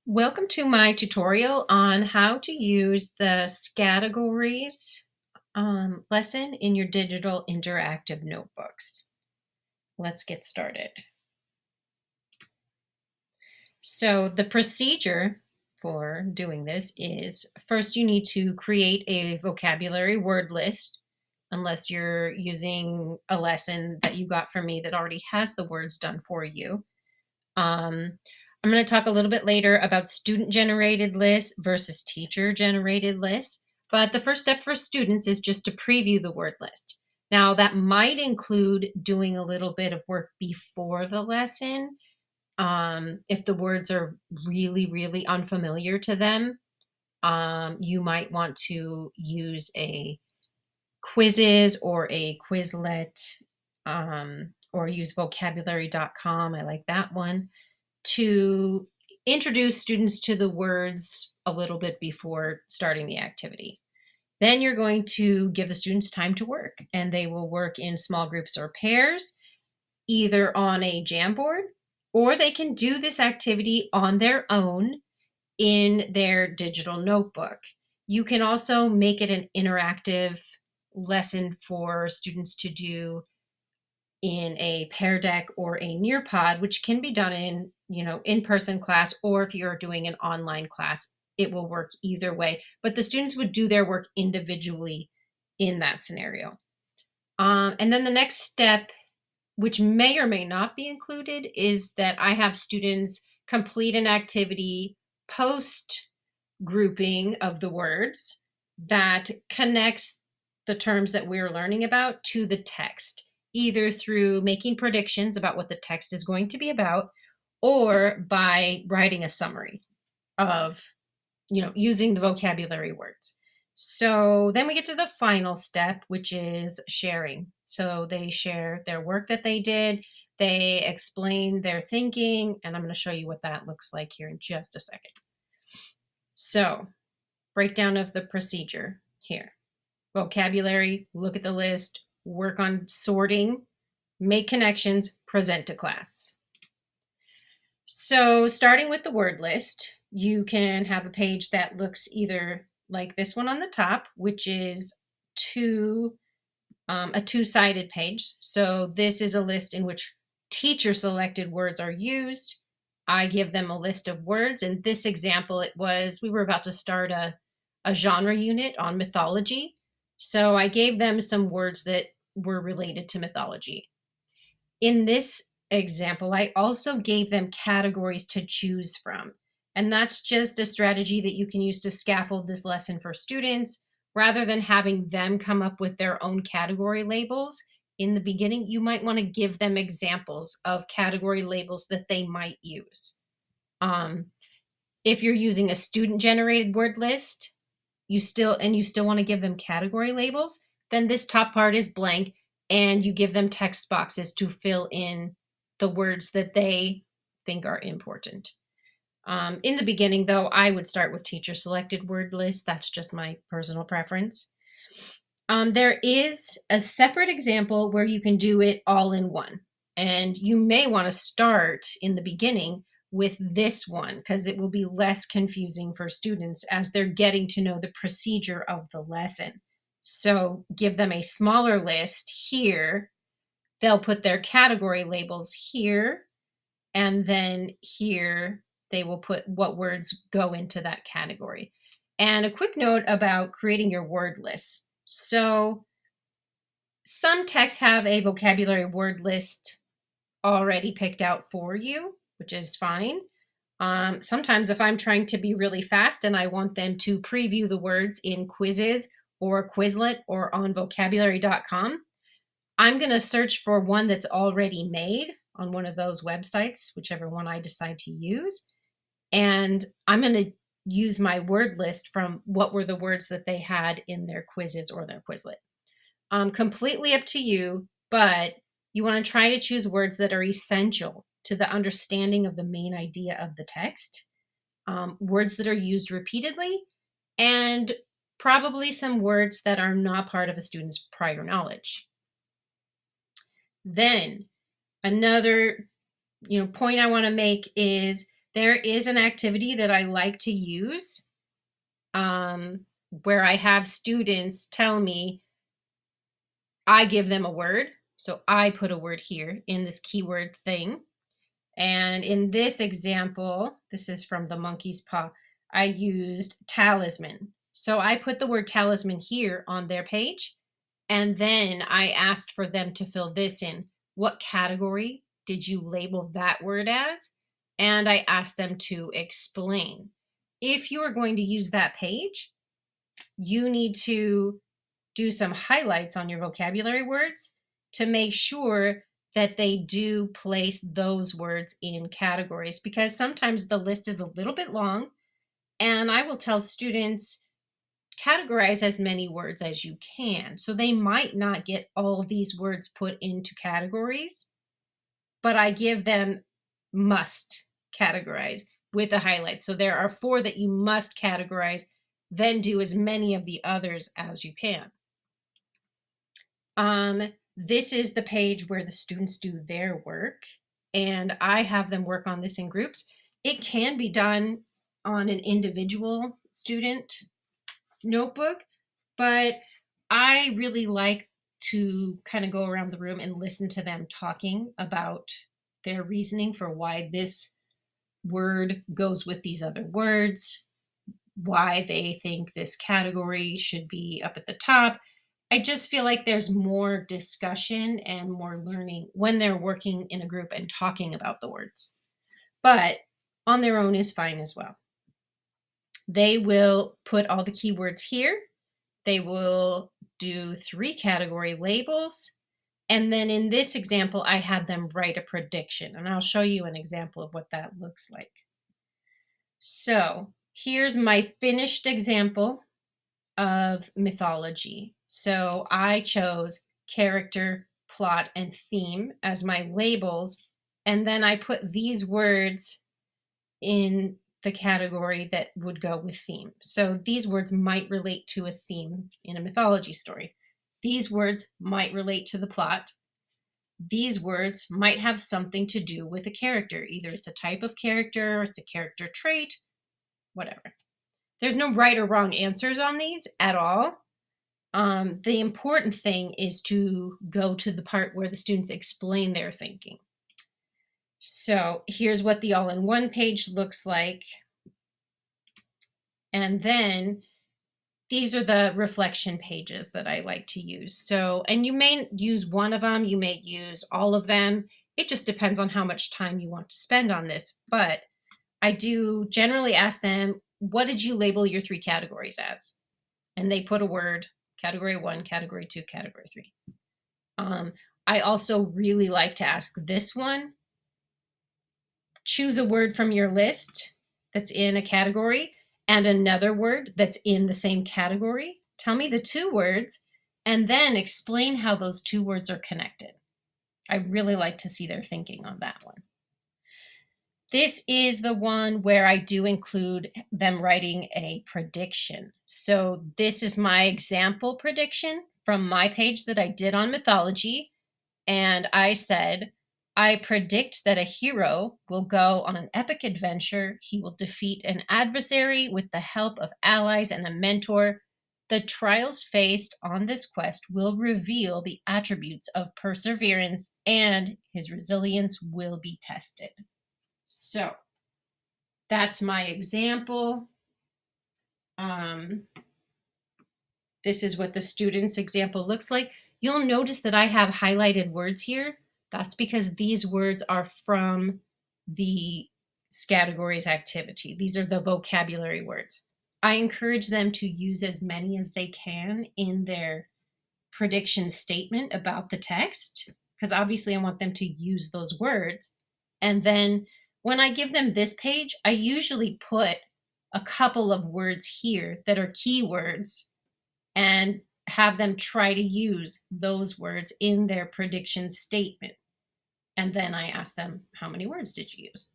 Welcome to my tutorial on how to use the Scattergories lesson in your digital interactive notebooks. Let's get started. So the procedure for doing this is first you need to create a vocabulary word list, unless you're using a lesson that you got from me that already has the words done for you. I'm going to talk a little bit later about student-generated lists versus teacher-generated lists. But the first step for students is just to preview the word list. Now, that might include doing a little bit of work before the lesson. If the words are really, really unfamiliar to them, you might want to use a quizzes or a Quizlet, or use vocabulary.com. I like that one, to introduce students to the words a little bit before starting the activity. Then you're going to give the students time to work, and they will work in small groups or pairs, either on a Jamboard, or they can do this activity on their own in their digital notebook. You can also make it an interactive lesson for students to do in a Pear Deck or a Nearpod, which can be done in, in-person class, or if you're doing an online class, it will work either way. But the students would do their work individually in that scenario. And then the next step, which may or may not be included, is that I have students complete an activity post grouping of the words that connects the terms that we're learning about to the text, either through making predictions about what the text is going to be about, or by writing a summary of, using the vocabulary words. So then we get to the final step, which is sharing. So they share their work that they did, they explain their thinking, and I'm going to show you what that looks like here in just a second. So, breakdown of the procedure here. Vocabulary, look at the list, work on sorting, make connections, present to class. So starting with the word list, you can have a page that looks either like this one on the top, which is a two-sided page. So this is a list in which teacher-selected words are used. I give them a list of words. In this example, we were about to start a genre unit on mythology. So I gave them some words that were related to mythology. In this example, I also gave them categories to choose from. And that's just a strategy that you can use to scaffold this lesson for students. Rather than having them come up with their own category labels in the beginning, you might want to give them examples of category labels that they might use. If you're using a student-generated word list, you still want to give them category labels, then this top part is blank, and you give them text boxes to fill in the words that they think are important. In the beginning, though, I would start with teacher-selected word lists. That's just my personal preference. There is a separate example where you can do it all in one. And you may want to start in the beginning with this one, because it will be less confusing for students as they're getting to know the procedure of the lesson. So give them a smaller list here. They'll put their category labels here, and then here they will put what words go into that category. And a quick note about creating your word list. So some texts have a vocabulary word list already picked out for you, which is fine. Sometimes if I'm trying to be really fast and I want them to preview the words in quizzes or Quizlet or on vocabulary.com, I'm going to search for one that's already made on one of those websites, whichever one I decide to use. And I'm going to use my word list from what were the words that they had in their quizzes or their Quizlet. Completely up to you, but you want to try to choose words that are essential to the understanding of the main idea of the text, words that are used repeatedly, and probably some words that are not part of a student's prior knowledge. Then another point I want to make is There is an activity that I like to use where I have students tell me, I give them a word. So I put a word here in this keyword thing. And in this example, this is from the monkey's paw, I used talisman. So I put the word talisman here on their page. And then I asked for them to fill this in. What category did you label that word as? And I asked them to explain. If you are going to use that page, you need to do some highlights on your vocabulary words to make sure that they do place those words in categories, because sometimes the list is a little bit long, and I will tell students categorize as many words as you can. So they might not get all these words put into categories, but I give them must categorize with a highlight. So there are 4 that you must categorize, then do as many of the others as you can. This is the page where the students do their work, and I have them work on this in groups. It can be done on an individual student notebook, but I really like to kind of go around the room and listen to them talking about their reasoning for why this word goes with these other words, why they think this category should be up at the top. I just feel like there's more discussion and more learning when they're working in a group and talking about the words. But on their own is fine as well. They will put all the keywords here. They will do 3 category labels. And then in this example, I had them write a prediction. And I'll show you an example of what that looks like. So here's my finished example of mythology. So I chose character, plot, and theme as my labels. And then I put these words in the category that would go with theme. So these words might relate to a theme in a mythology story. These words might relate to the plot. These words might have something to do with a character. Either it's a type of character, or it's a character trait, whatever. There's no right or wrong answers on these at all. The important thing is to go to the part where the students explain their thinking. So here's what the all-in-one page looks like. And then these are the reflection pages that I like to use. So, and you may use one of them, you may use all of them. It just depends on how much time you want to spend on this. But I do generally ask them, what did you label your 3 categories as? And they put a word, category 1, category 2, category 3. I also really like to ask this one. Choose a word from your list that's in a category and another word that's in the same category. Tell me the 2 words and then explain how those 2 words are connected. I really like to see their thinking on that one. This is the one where I do include them writing a prediction. So this is my example prediction from my page that I did on mythology. And I said, I predict that a hero will go on an epic adventure. He will defeat an adversary with the help of allies and a mentor. The trials faced on this quest will reveal the attributes of perseverance, and his resilience will be tested. So that's my example. This is what the student's example looks like. You'll notice that I have highlighted words here. That's because these words are from the Scattergories activity. These are the vocabulary words. I encourage them to use as many as they can in their prediction statement about the text, because obviously I want them to use those words. And then when I give them this page, I usually put a couple of words here that are keywords and have them try to use those words in their prediction statement. And then I ask them, how many words did you use?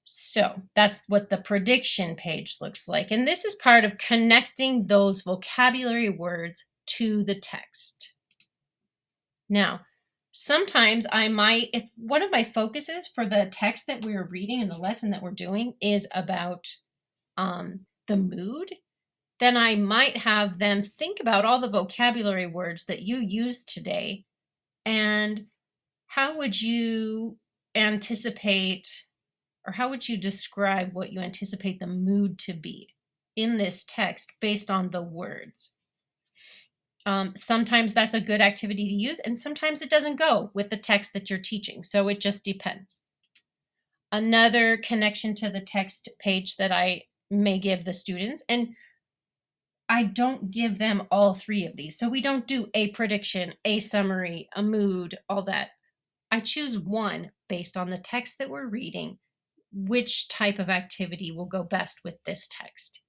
So that's what the prediction page looks like. And this is part of connecting those vocabulary words to the text. Now, Sometimes I might, if one of my focuses for the text that we're reading and the lesson that we're doing is about the mood, then I might have them think about all the vocabulary words that you used today and how would you anticipate or how would you describe what you anticipate the mood to be in this text based on the words? Sometimes that's a good activity to use, and sometimes it doesn't go with the text that you're teaching. So it just depends. Another connection to the text page that I may give the students, and I don't give them all three of these. So we don't do a prediction, a summary, a mood, all that. I choose one based on the text that we're reading, which type of activity will go best with this text.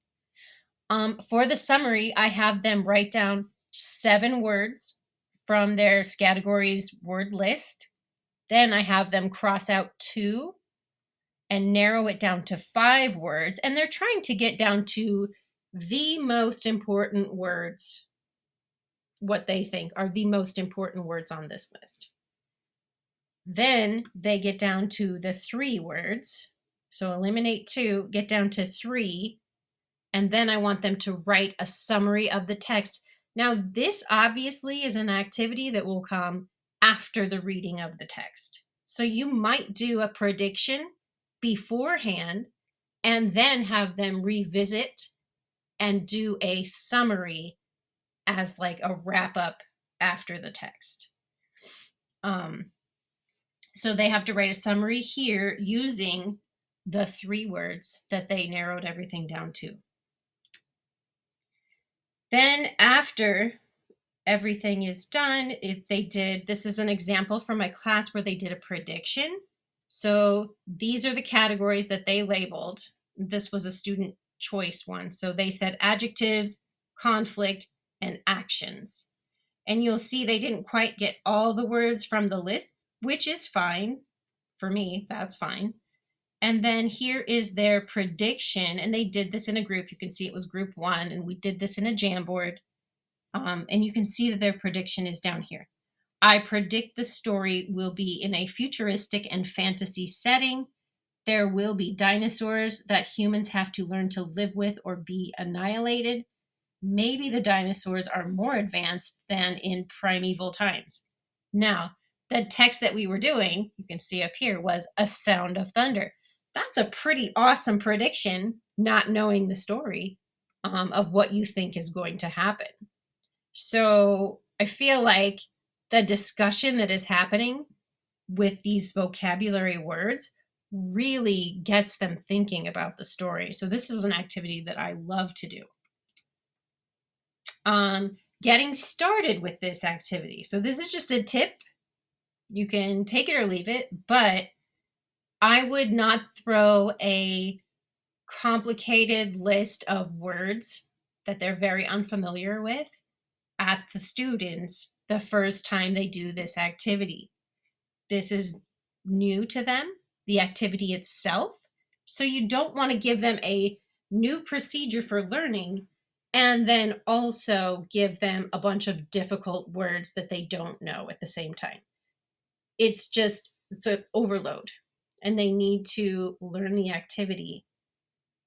For the summary, I have them write down 7 words from their Scattergories word list. Then I have them cross out 2 and narrow it down to 5 words. And they're trying to get down to the most important words, what they think are the most important words on this list. Then they get down to the 3 words. So eliminate 2, get down to 3. And then I want them to write a summary of the text. Now, this obviously is an activity that will come after the reading of the text. So you might do a prediction beforehand and then have them revisit and do a summary as like a wrap up after the text. So they have to write a summary here using the 3 words that they narrowed everything down to. Then after everything is done, if they did, this is an example from my class where they did a prediction. So these are the categories that they labeled. This was a student choice one. So they said adjectives, conflict, and actions. And you'll see they didn't quite get all the words from the list, which is fine. For me, that's fine. And then here is their prediction. And they did this in a group. You can see it was group 1, and we did this in a Jamboard. And you can see that their prediction is down here. I predict the story will be in a futuristic and fantasy setting. There will be dinosaurs that humans have to learn to live with or be annihilated. Maybe the dinosaurs are more advanced than in primeval times. Now, the text that we were doing, you can see up here, was a sound of thunder. That's a pretty awesome prediction, not knowing the story of what you think is going to happen. So I feel like the discussion that is happening with these vocabulary words really gets them thinking about the story. So this is an activity that I love to do. Getting started with this activity. So this is just a tip. You can take it or leave it, but I would not throw a complicated list of words that they're very unfamiliar with at the students the first time they do this activity. This is new to them, the activity itself. So you don't want to give them a new procedure for learning and then also give them a bunch of difficult words that they don't know at the same time. It's an overload, and they need to learn the activity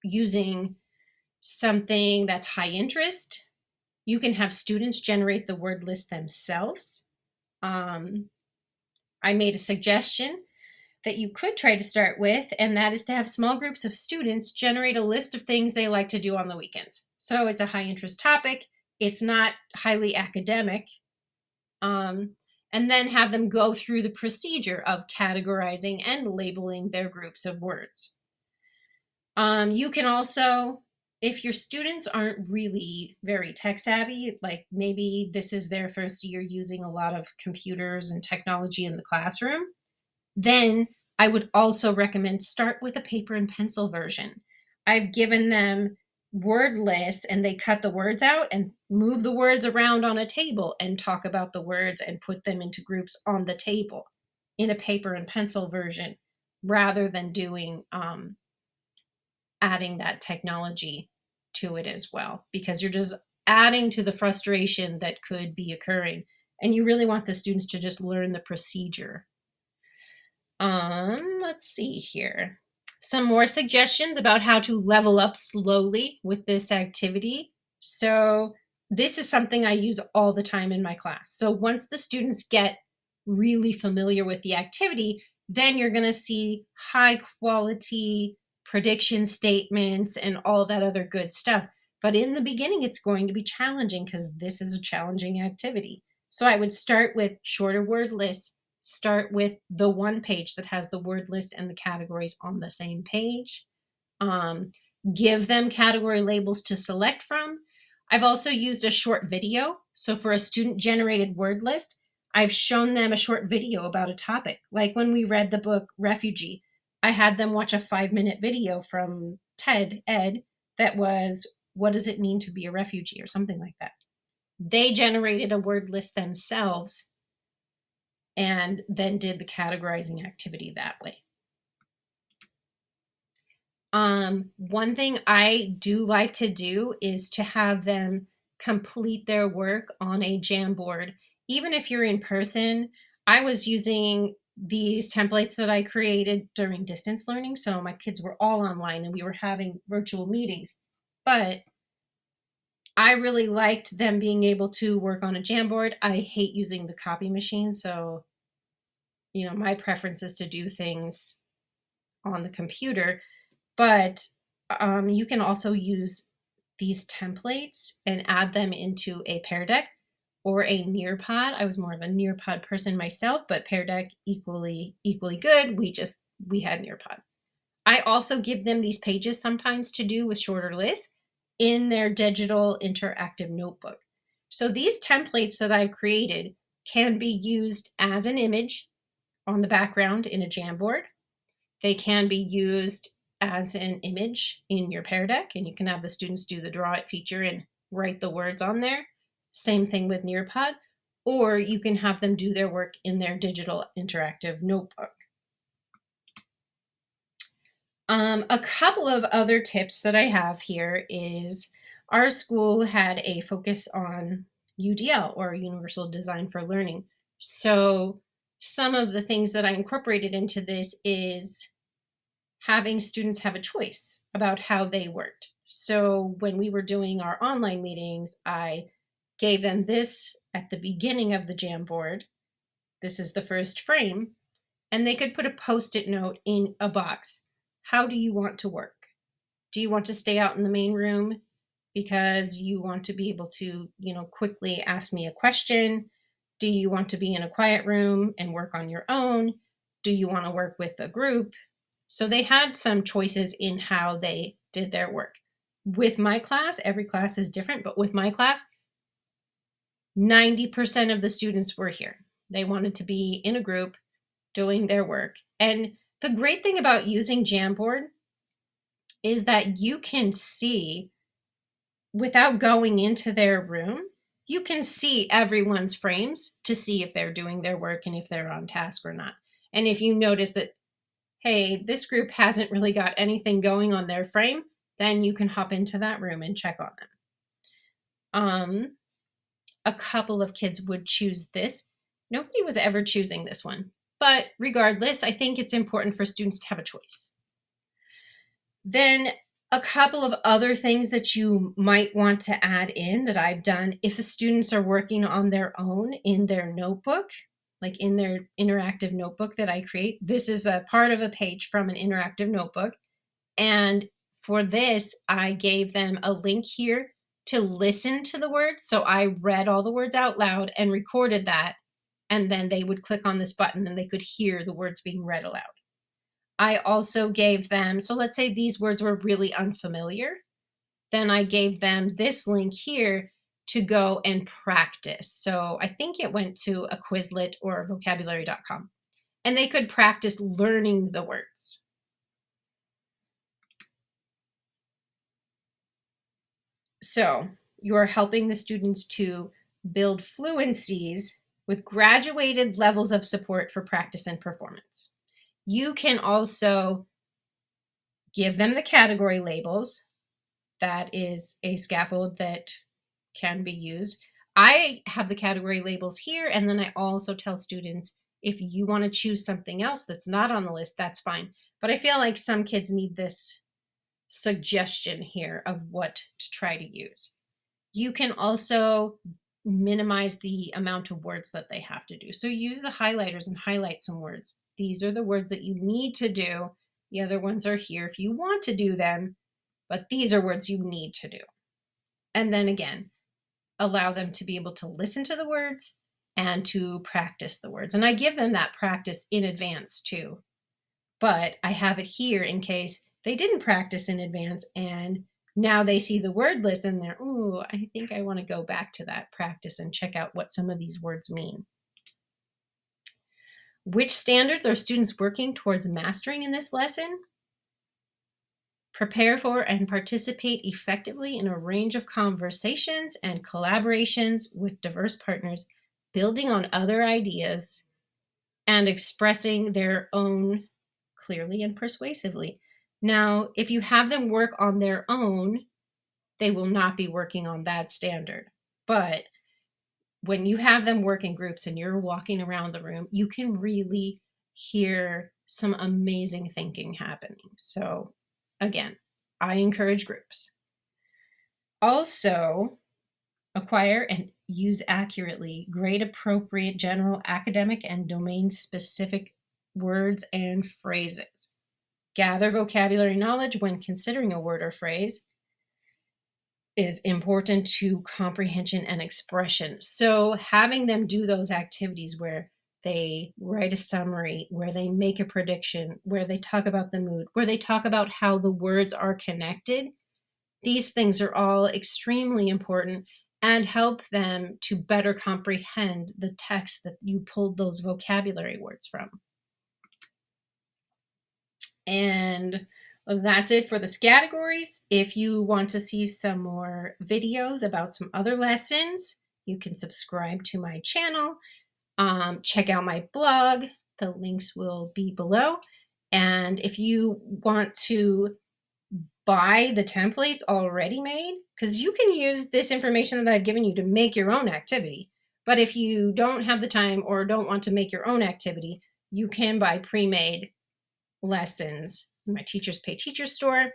using something that's high interest. You can have students generate the word list themselves. I made a suggestion that you could try to start with, and that is to have small groups of students generate a list of things they like to do on the weekends. So it's a high interest topic. It's not highly academic. And then have them go through the procedure of categorizing and labeling their groups of words. You can also, if your students aren't really very tech savvy, like maybe this is their first year using a lot of computers and technology in the classroom, then I would also recommend start with a paper and pencil version. I've given them word lists and they cut the words out and move the words around on a table and talk about the words and put them into groups on the table in a paper and pencil version rather than doing adding that technology to it as well, because you're just adding to the frustration that could be occurring And you really want the students to just learn the procedure. Let's see here. Some more suggestions about how to level up slowly with this activity. So this is something I use all the time in my class. So once the students get really familiar with the activity, then you're going to see high quality prediction statements and all that other good stuff. But in the beginning, it's going to be challenging because this is a challenging activity. So I would start with shorter word lists. Start with the one page that has the word list and the categories on the same page. Um, Give them category labels to select from. I've also used a short video. So for a student generated word list, I've shown them a short video about a topic. Like when we read the book Refugee, I had them watch a 5-minute video from Ed that was, what does it mean to be a refugee, or something like that. They generated a word list themselves and then did the categorizing activity that way. One thing I do like to do is to have them complete their work on a Jamboard. Even if you're in person, I was using these templates that I created during distance learning. So my kids were all online and we were having virtual meetings. But I really liked them being able to work on a Jamboard. I hate using the copy machine. So, my preference is to do things on the computer. But you can also use these templates and add them into a Pear Deck or a Nearpod. I was more of a Nearpod person myself, but Pear Deck equally good. We had Nearpod. I also give them these pages sometimes to do with shorter lists in their digital interactive notebook. So these templates that I've created can be used as an image on the background in a Jamboard. They can be used as an image in your Pear Deck, and you can have the students do the draw it feature and write the words on there. Same thing with Nearpod. Or you can have them do their work in their digital interactive notebook. A couple of other tips that I have here is our school had a focus on UDL, or Universal Design for Learning. So some of the things that I incorporated into this is having students have a choice about how they worked. So when we were doing our online meetings, I gave them this at the beginning of the Jamboard. This is the first frame. And they could put a Post-it note in a box. How do you want to work? Do you want to stay out in the main room because you want to be able to, quickly ask me a question? Do you want to be in a quiet room and work on your own? Do you want to work with a group? So they had some choices in how they did their work. With my class, every class is different, but with my class, 90% of the students were here. They wanted to be in a group doing their work. And the great thing about using Jamboard is that you can see, without going into their room, you can see everyone's frames to see if they're doing their work and if they're on task or not. And if you notice that, hey, this group hasn't really got anything going on their frame, then you can hop into that room and check on them. A couple of kids would choose this. Nobody was ever choosing this one. But regardless, I think it's important for students to have a choice. Then a couple of other things that you might want to add in that I've done if the students are working on their own in their notebook, like in their interactive notebook that I create. This is a part of a page from an interactive notebook. And for this, I gave them a link here to listen to the words. So I read all the words out loud and recorded that. And then they would click on this button and they could hear the words being read aloud. I also gave them, so let's say these words were really unfamiliar. Then I gave them this link here to go and practice. So I think it went to a Quizlet or vocabulary.com. And they could practice learning the words. So you're helping the students to build fluencies with graduated levels of support for practice and performance. You can also give them the category labels. That is a scaffold that can be used. I have the category labels here, and then I also tell students, if you want to choose something else that's not on the list, that's fine. But I feel like some kids need this suggestion here of what to try to use. You can also minimize the amount of words that they have to do. So use the highlighters and highlight some words. These are the words that you need to do. The other ones are here if you want to do them, but these are words you need to do. And then again, allow them to be able to listen to the words and to practice the words. And I give them that practice in advance too. But I have it here in case they didn't practice in advance and now they see the word list and they're, ooh, I think I want to go back to that practice and check out what some of these words mean. Which standards are students working towards mastering in this lesson? Prepare for and participate effectively in a range of conversations and collaborations with diverse partners, building on other ideas and expressing their own clearly and persuasively. Now, if you have them work on their own, they will not be working on that standard. But when you have them work in groups and you're walking around the room, you can really hear some amazing thinking happening. So, again, I encourage groups. Also, acquire and use accurately grade appropriate general academic and domain specific words and phrases. Gather vocabulary knowledge when considering a word or phrase is important to comprehension and expression. So having them do those activities where they write a summary, where they make a prediction, where they talk about the mood, where they talk about how the words are connected, these things are all extremely important and help them to better comprehend the text that you pulled those vocabulary words from. And that's it for the Scattergories. If you want to see some more videos about some other lessons, you can subscribe to my channel. Check out my blog. The links will be below. And if you want to buy the templates already made, because you can use this information that I've given you to make your own activity. But if you don't have the time or don't want to make your own activity, you can buy pre-made lessons in my Teachers Pay Teachers store.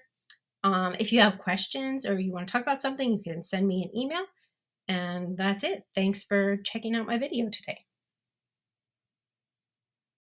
If you have questions or you want to talk about something, you can send me an email. And that's it. Thanks for checking out my video today.